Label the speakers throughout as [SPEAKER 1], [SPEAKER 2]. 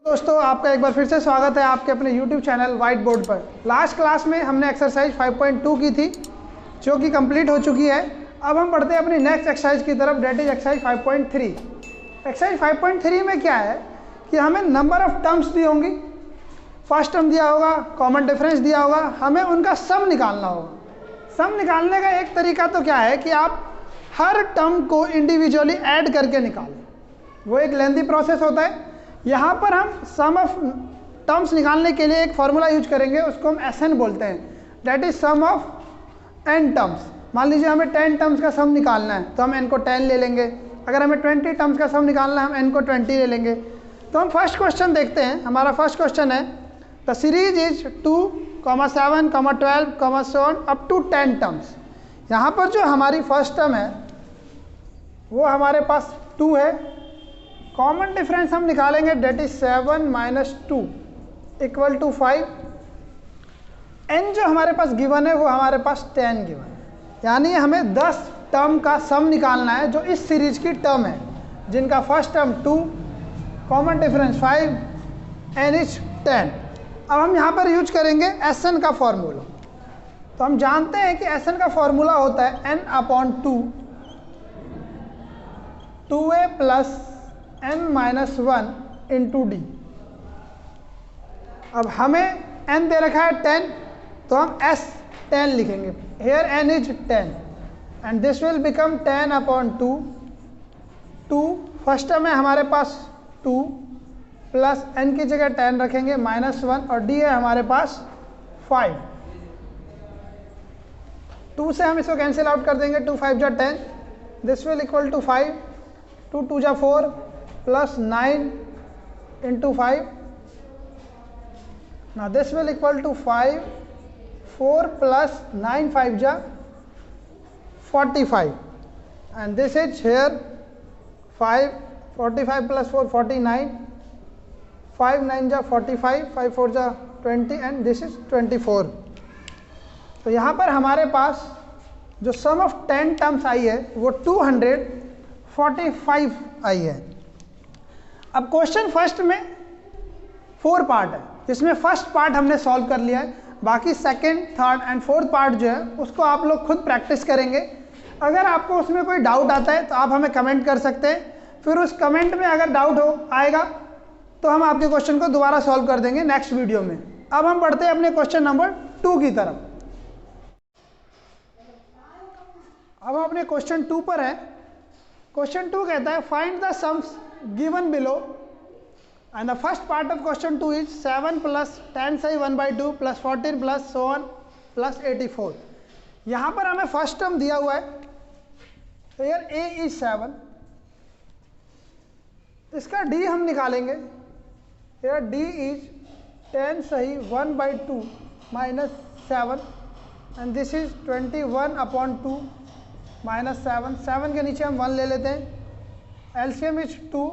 [SPEAKER 1] दोस्तों आपका एक बार फिर से स्वागत है आपके अपने YouTube चैनल व्हाइट बोर्ड पर। लास्ट क्लास में हमने एक्सरसाइज 5.2 की थी जो कि कंप्लीट हो चुकी है। अब हम बढ़ते हैं अपनी नेक्स्ट एक्सरसाइज की तरफ, डेट इज एक्सरसाइज 5.3। एक्सरसाइज 5.3 में क्या है कि हमें नंबर ऑफ टर्म्स दी होंगी, फर्स्ट टर्म दिया होगा, कॉमन डिफरेंस दिया होगा, हमें उनका सम निकालना होगा। सम निकालने का एक तरीका तो क्या है कि आप हर टर्म को इंडिविजुअली ऐड करके निकालें, वो एक लेंथी प्रोसेस होता है। यहाँ पर हम सम ऑफ टर्म्स निकालने के लिए एक फॉर्मूला यूज करेंगे, उसको हम SN बोलते हैं, that is sum of n terms. मान लीजिए हमें 10 टर्म्स का सम निकालना है तो हम n को 10 ले लेंगे। अगर हमें 20 टर्म्स का सम निकालना है हम n को 20 ले लेंगे। तो हम फर्स्ट क्वेश्चन देखते हैं। हमारा फर्स्ट क्वेश्चन है the series is 2, 7, 12, so on up to 10 terms. यहाँ पर जो हमारी फर्स्ट टर्म है वो हमारे पास 2 है। कॉमन डिफरेंस हम निकालेंगे, that is 7 minus 2 equal to 5। n जो हमारे पास गिवन है वो हमारे पास 10 गिवन है, यानी हमें 10 टर्म का सम निकालना है जो इस सीरीज की टर्म है, जिनका first term 2, common difference 5, n is 10। अब हम यहाँ पर यूज करेंगे SN का फॉर्मूला। तो हम जानते हैं कि SN का फॉर्मूला होता है n/2 2a plus n-1 into D. अब हमें n दे रखा है 10 तो हम S10 लिखेंगे। Here n is 10 and this will become 10/2। 2 first term है हमारे पास 2 प्लस n की जगह 10 रखेंगे -1 और d है हमारे पास 5। 2 से हम इसको कैंसिल आउट कर देंगे, 2 5 जा 10, दिस विल इक्वल टू 5, 2 2 जा 4 plus 9 into 5। now this will equal to 5, 4 plus 9 5 ja 45 and this is here 5, 45 plus 4 49, 5 9 ja 45, 5 4 ja 20 and this is 24। तो यहाँ पर हमारे पास जो सम ऑफ 10 टर्म्स आई है वो 245 आई है। अब क्वेश्चन फर्स्ट में 4 पार्ट है, जिसमें फर्स्ट पार्ट हमने सॉल्व कर लिया है। बाकी second, third and fourth part जो है उसको आप लोग खुद प्रैक्टिस करेंगे। अगर आपको उसमें कोई डाउट आता है तो आप हमें कमेंट कर सकते हैं, फिर उस कमेंट में अगर डाउट आएगा तो हम आपके क्वेश्चन को दोबारा सॉल्व कर देंगे नेक्स्ट वीडियो में। अब हम बढ़ते हैं अपने क्वेश्चन नंबर 2 की तरफ। अब हम अपने क्वेश्चन 2 पर हैं। क्वेश्चन 2 कहता है find the sums given below and the first part of question 2 is 7 plus 10 say 1/2 plus 14 plus so on plus 84। यहाँ पर हमें फर्स्ट टर्म दिया हुआ है, here a is 7, इसका d हम निकालेंगे। here d is 10 सही 1/2 minus 7 and this is 21/2 minus 7। 7 के नीचे हम 1 ले लेते हैं। LCM is 2,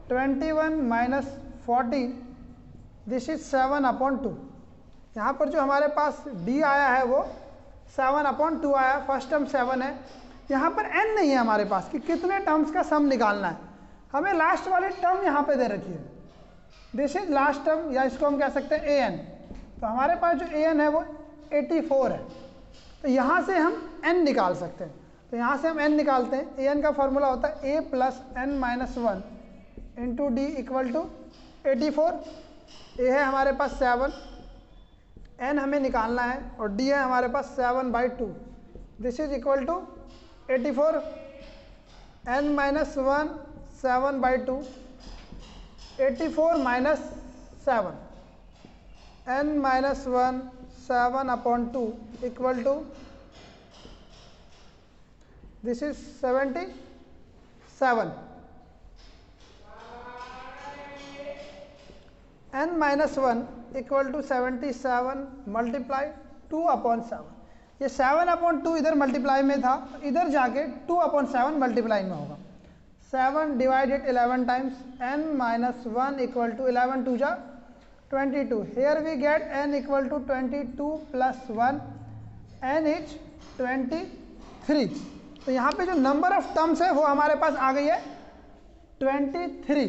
[SPEAKER 1] 21 minus 40, this is 7/2। यहाँ पर जो हमारे पास D आया है वो 7/2 आया, फर्स्ट टर्म 7 है। यहाँ पर n नहीं है हमारे पास कि कितने टर्म्स का सम निकालना है, हमें लास्ट वाली टर्म यहाँ पे दे रखी है, दिस इज लास्ट टर्म, या इसको हम कह सकते हैं an। तो हमारे पास जो an है वो 84 है, तो यहाँ से हम n निकाल सकते हैं। तो यहाँ से हम n निकालते हैं। an का फॉर्मूला होता है a plus n-1 into D equal to 84। a है हमारे पास 7, n हमें निकालना है और d है हमारे पास 7/2, this is equal to 84। n-1 7/2, 84 minus 7, n-1 7/2 equal to this is 77। n-1 equal to 77 multiply 2/7। ये 7/2 इधर मल्टीप्लाई में था, इधर जाके 2/7 मल्टीप्लाई में होगा। 7 divided 11 times, n-1 equal to 11 2 जा 22। Here we get n equal to 22 plus 1, n is 23। तो यहाँ पे जो नंबर ऑफ टर्म्स है वो हमारे पास आ गई है 23।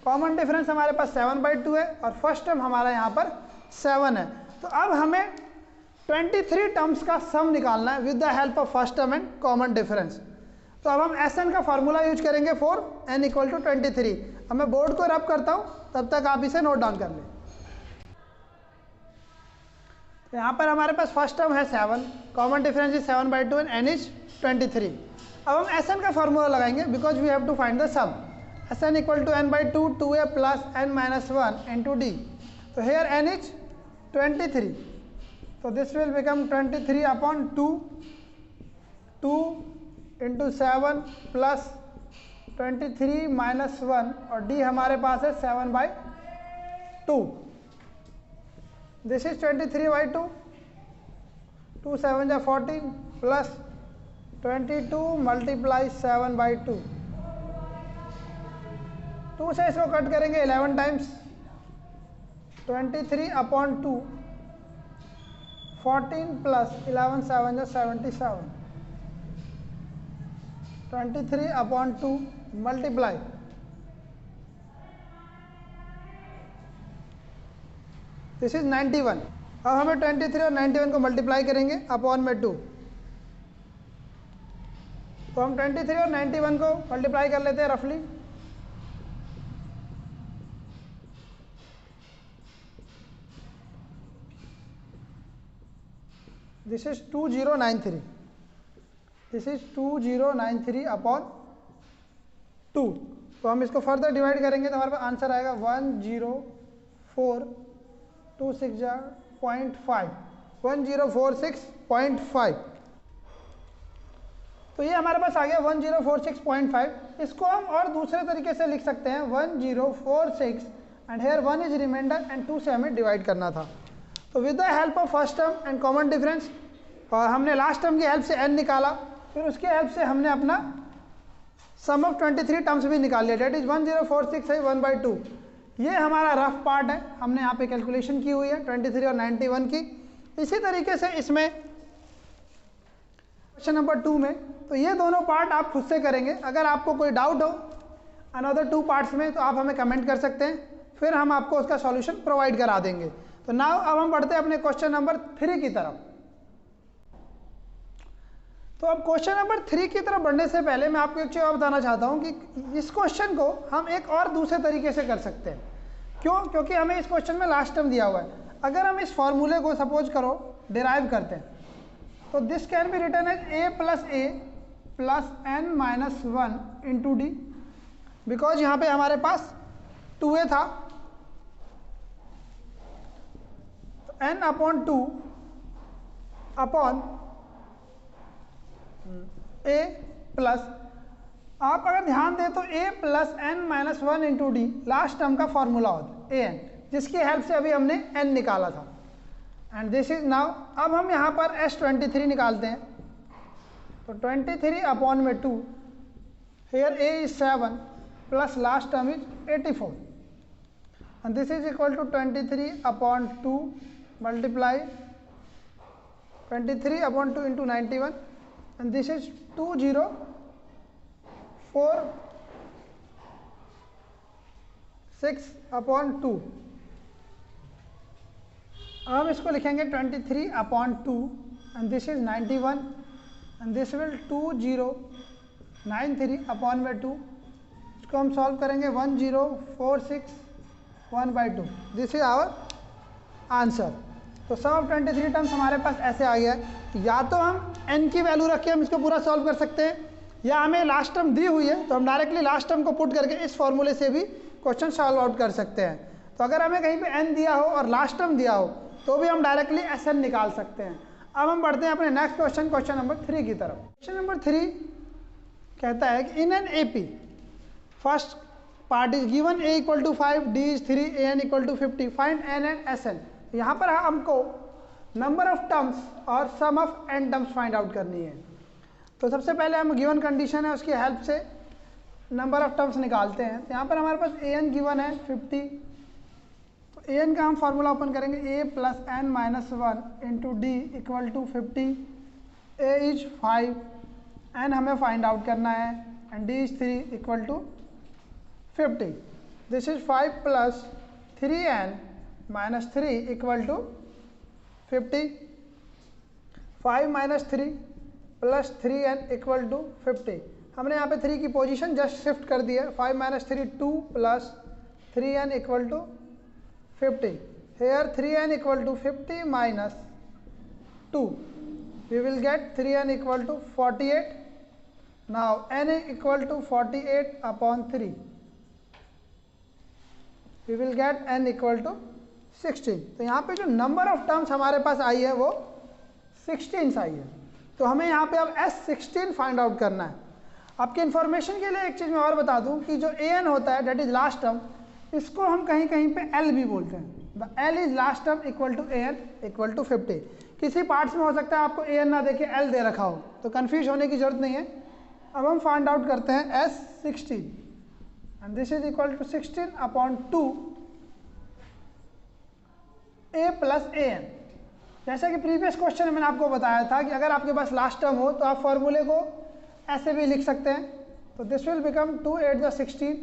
[SPEAKER 1] कॉमन डिफरेंस हमारे पास 7/2 है और फर्स्ट टर्म हमारा यहाँ पर 7 है। तो अब हमें 23 टर्म्स का सम निकालना है with the help of first term and common difference. तो अब हम SN का फॉर्मूला यूज करेंगे फॉर n इक्वल टू 23। अब मैं बोर्ड को रब करता हूँ, तब तक आप इसे नोट डाउन कर लें। तो यहाँ पर हमारे पास फर्स्ट टर्म है 7, common difference is 7/2 and n is 23। अब हम SN का फॉर्मूला लगाएंगे because we have to find the sum. SN equal to n/2 2a plus n minus 1 into d। तो हेयर n इज 23, तो this will become 23/2 2 into 7 plus 23 minus 1 और d हमारे पास है 7/2। This is 23/2, 2 7 जा 14 plus 22 multiply 7/2। 2 से इसको cut करेंगे 11 times, 23/2 14 plus 11 7 जा 77, 23/2 मल्टीप्लाई दिस इज 91। अब हमें 23 और 91 को मल्टीप्लाई करेंगे अपॉन में 2। तो हम 23 और 91 को मल्टीप्लाई कर लेते हैं रफली। This is 2093, this is 2093 upon 2। तो हम इसको फर्दर डिवाइड करेंगे तो हमारे पास आंसर आएगा 10426.5, 1046.5। तो ये हमारे पास आ गया 1046.5। इसको हम और दूसरे तरीके से लिख सकते हैं 1046 and here 1 is reminder and 2 से हमें डिवाइड करना था। तो with the help of first term and common difference और हमने लास्ट टर्म की हेल्प से n निकाला, फिर उसके हेल्प से हमने अपना सम ऑफ 23 टर्म्स भी निकाल लिया, डेट इज 1046 है 1/2। ये हमारा रफ पार्ट है, हमने यहाँ पे कैलकुलेशन की हुई है 23 और 91 की। इसी तरीके से इसमें क्वेश्चन नंबर 2 में, तो ये दोनों पार्ट आप खुद से करेंगे। अगर आपको कोई डाउट हो अनदर 2 पार्ट्स में तो आप हमें कमेंट कर सकते हैं, फिर हम आपको उसका सॉल्यूशन प्रोवाइड करा देंगे। तो नाउ अब हम बढ़ते हैं अपने क्वेश्चन नंबर 3 की तरफ। तो अब क्वेश्चन नंबर 3 की तरफ बढ़ने से पहले मैं आपको एक चीज़ और बताना चाहता हूँ कि इस क्वेश्चन को हम एक और दूसरे तरीके से कर सकते हैं। क्यों? क्योंकि हमें इस क्वेश्चन में लास्ट टर्म दिया हुआ है। अगर हम इस फॉर्मूले को सपोज करो डिराइव करते हैं, तो this can be written as a plus n minus 1 into D, because यहाँ पे हमारे पास 2a था, तो n/2 अपॉन a प्लस, आप अगर ध्यान दें तो a plus n minus 1 into D last term का फॉर्मूला होता है an, जिसकी हेल्प से अभी हमने n निकाला था। एंड दिस इज नाउ, अब हम यहाँ पर S23 निकालते हैं, तो 23 अपॉन में 2, here a is 7 plus last term is 84 and this is equal to 23/2 multiply 23/2 into 91 and this is 2046/2। अब हम इसको लिखेंगे 23/2 and this is 91 and this will 2093/2। इसको हम सॉल्व करेंगे 1046/1/2। This is our answer. तो सम ऑफ 23 टर्म्स हमारे पास ऐसे आ गया है। या तो हम n की वैल्यू रख के हम इसको पूरा सॉल्व कर सकते हैं, या हमें लास्ट टर्म दी हुई है तो हम डायरेक्टली लास्ट टर्म को पुट करके इस फॉर्मूले से भी क्वेश्चन सॉल्व आउट कर सकते हैं। तो अगर हमें कहीं पे n दिया हो और लास्ट टर्म दिया हो तो भी हम डायरेक्टली SN निकाल सकते हैं। अब हम बढ़ते हैं अपने नेक्स्ट क्वेश्चन, क्वेश्चन नंबर 3 की तरफ। क्वेश्चन नंबर 3 कहता है कि in an AP first part is given a equal to 5, d is 3, an equal to 50, find n and SN। यहाँ पर हमको नंबर ऑफ टर्म्स और sum of n terms find out करनी है। तो सबसे पहले हम गिवन कंडीशन है उसकी हेल्प से नंबर ऑफ टर्म्स निकालते हैं। तो यहाँ पर हमारे पास an गिवन है 50, तो an का हम फार्मूला ओपन करेंगे a plus n minus 1 into D equal to 50, a is 5, n हमें फाइंड आउट करना है and d is 3 equal to 50। This is 5 plus 3n minus 3 equal to 50। 5 minus 3 plus 3n equal to 50। हमने यहाँ पे 3 की position just shift कर दी है। 5 minus 3 2 plus 3n equal to 50। Here 3n equal to 50 minus 2, we will get 3n equal to 48. Now n equal to 48 upon 3, we will get n equal to 16। तो यहाँ पे जो नंबर ऑफ टर्म्स हमारे पास आई है वो 16 आई है। तो हमें यहाँ पे अब S16 फाइंड आउट करना है। आपकी इन्फॉर्मेशन के लिए एक चीज़ मैं और बता दूँ कि जो an होता है डेट इज लास्ट टर्म, इसको हम कहीं कहीं पे L भी बोलते हैं। The L is last term equal to an equal to 50। किसी पार्ट्स में हो सकता है आपको an ना देखे L दे रखा हो, तो कन्फ्यूज होने की जरूरत नहीं है। अब हम फाइंड आउट करते हैं S16 and this is equal to 16 upon 2 a plus an। जैसा कि प्रीवियस क्वेश्चन में मैंने आपको बताया था कि अगर आपके पास लास्ट टर्म हो तो आप फॉर्मूले को ऐसे भी लिख सकते हैं। तो this will become 2 8 the 16,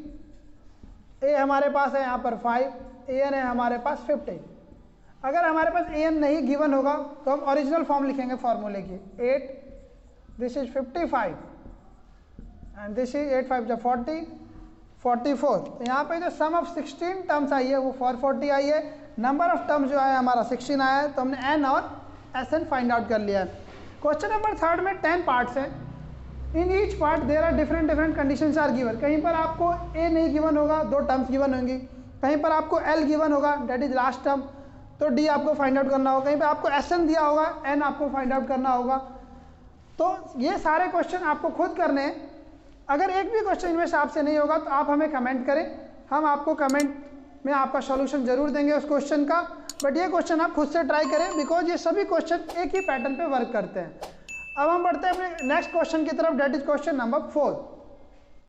[SPEAKER 1] a हमारे पास है यहाँ पर 5, an है हमारे पास 50। अगर हमारे पास an नहीं गिवन होगा तो हम ओरिजिनल फॉर्म लिखेंगे फॉर्मूले की 8, this is 55 and this is 8 5 40 44। तो यहाँ पे जो सम ऑफ 16 टर्म्स आई है वो 440 आई है। नंबर ऑफ टर्म्स जो है हमारा 16 आया है। तो हमने n और sn फाइंड आउट कर लिया है। क्वेश्चन नंबर 3 में 10 पार्ट्स हैं। In each part there are different conditions are given. कहीं पर आपको a नहीं गिवन होगा, 2 टर्म्स गिवन होंगी। कहीं पर आपको l गिवन होगा, डेट इज लास्ट टर्म, तो d आपको फाइंड आउट करना होगा। कहीं पे आपको sn दिया होगा, n आपको फाइंड आउट करना होगा। तो ये सारे क्वेश्चन आपको खुद करने हैं। अगर एक भी क्वेश्चन इनमें से आपसे नहीं होगा तो आप हमें कमेंट करें, हम आपको कमेंट में आपका सॉल्यूशन जरूर देंगे उस क्वेश्चन का। बट ये क्वेश्चन आप खुद से ट्राई करें बिकॉज ये सभी क्वेश्चन एक ही पैटर्न पे वर्क करते हैं। अब हम बढ़ते हैं अपने नेक्स्ट क्वेश्चन की तरफ, डेट इज क्वेश्चन नंबर 4।